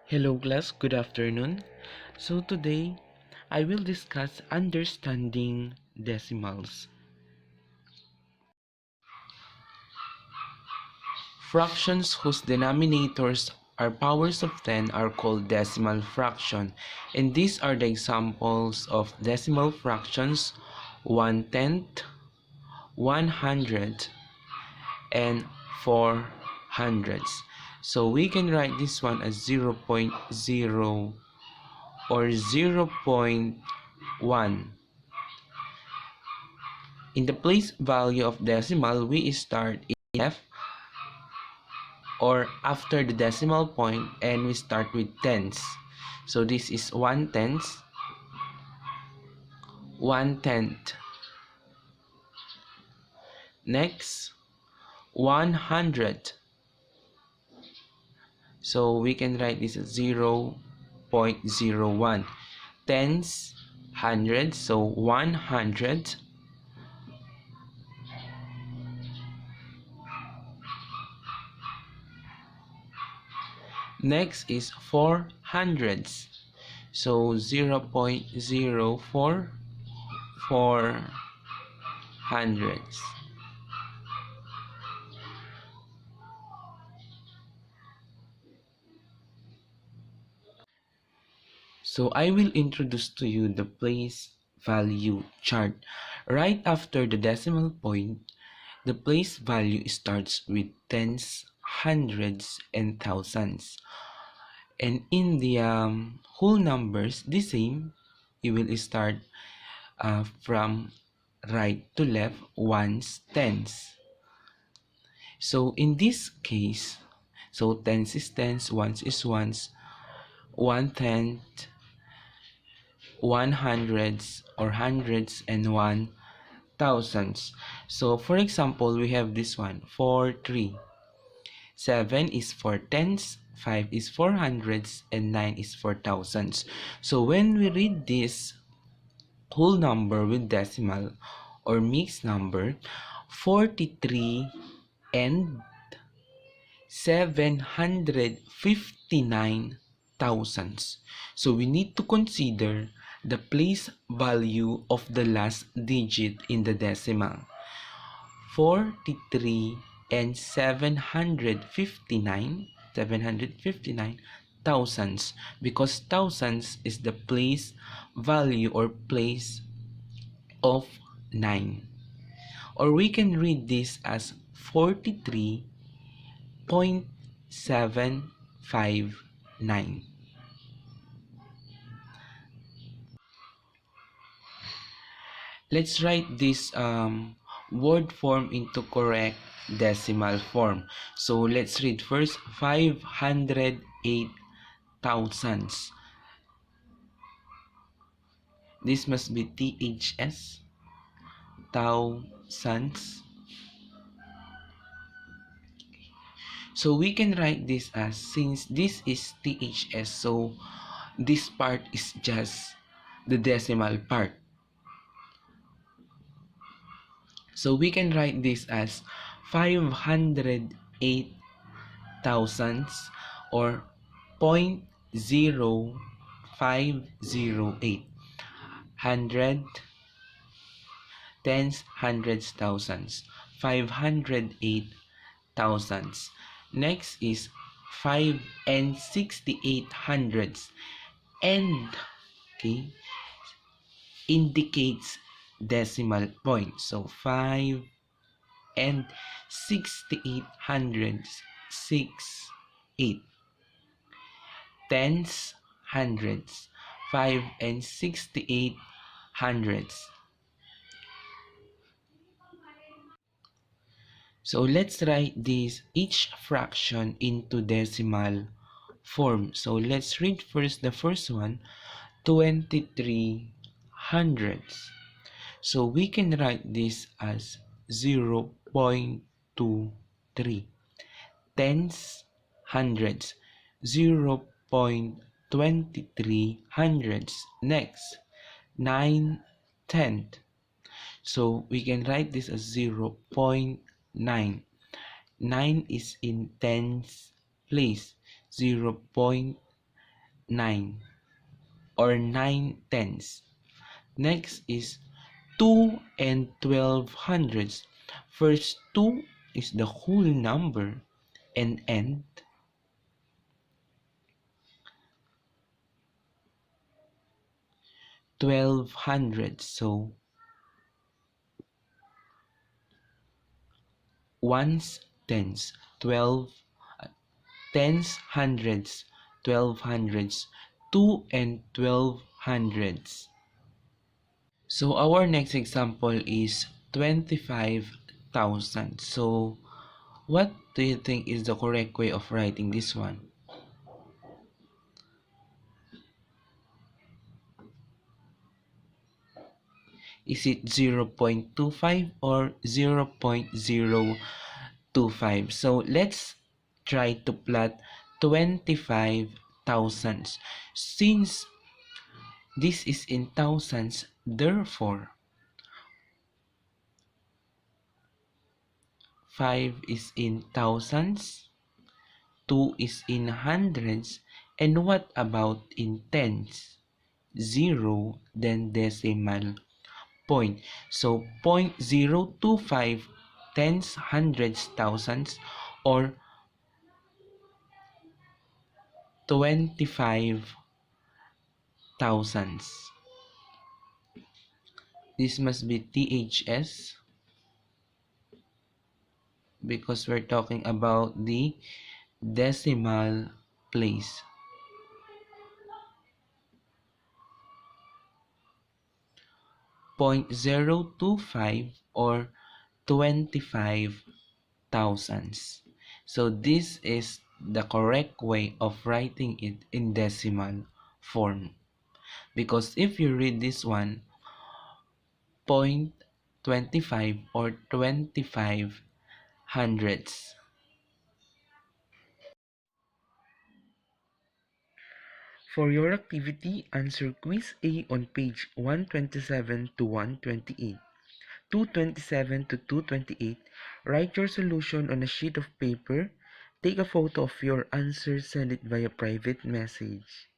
Hello class, good afternoon. So today, I will discuss understanding decimals. Fractions whose denominators are powers of 10 are called decimal fraction. And these are the examples of decimal fractions: 1/10, 100, and 400. So we can write this one as 0.0 or 0.1. In the place value of decimal, we start in F or after the decimal point, and we start with tens. So this is 1/10, 1/10. Next, 100. So we can write this as 0.01. Tens, hundreds, so 100. Next is 400s. So 0.04, 400s. So I will introduce to you the place value chart. Right after the decimal point, the place value starts with tens, hundreds, and thousands. And in the whole numbers, the same. You will start from right to left, ones, tens. So in this case, so tens is tens, ones is ones, 1/10, 100s or hundreds, and 1000s. So for example, we have this one, 4, 3. 7 is for tens, 5 is for hundreds, and 9 is for thousands. So when we read this whole number with decimal or mixed number, 43 and 759 thousands. So we need to consider the place value of the last digit in the decimal. 43 and 759 thousands, because thousands is the place value or place of 9. Or we can read this as 43.759. Let's write this word form into correct decimal form. So let's read first 508 thousands. This must be THS, thousands. So we can write this as, since this is THS, so this part is just the decimal part. So we can write this as 508 thousands or 0.0508. Hundred, tens, hundreds, thousands. 508 thousands. Next is 5 and 68 hundreds. And, okay, indicates decimal point. So 5 and 68 hundreds, 6, 8. Tens, hundreds, 5 and 68 hundreds. So let's write this each fraction into decimal form. So let's read first the first one, 23 hundreds. So we can write this as 0.23. Tens, hundreds, 0.23 hundreds. Next, 9 tenth. So we can write this as 0.9. 9 is in tens place, 0.9. 9 or 9 tenths. Next is 2 and 12 hundredths. First 2 is the whole number and end 12 hundredths. So ones tens 12 tens hundreds 12 hundreds 2 and 12 hundredths. So our next example is 25,000. So what do you think is the correct way of writing this one? Is it 0.25 or 0.025? So let's try to plot 25,000. Since this is in thousands, therefore 5 is in thousands, 2 is in hundreds, and what about in tens? 0, then decimal point. So 0.025 tens, hundreds, thousands, or 25 thousands. This must be THS because we're talking about the decimal place. 0.025 or 25 thousands. So this is the correct way of writing it in decimal form. Because if you read this one, 0.25 or 25 hundredths. For your activity, answer quiz A on page 127 to 128. 227 to 228. Write your solution on a sheet of paper. Take a photo of your answer, send it via private message.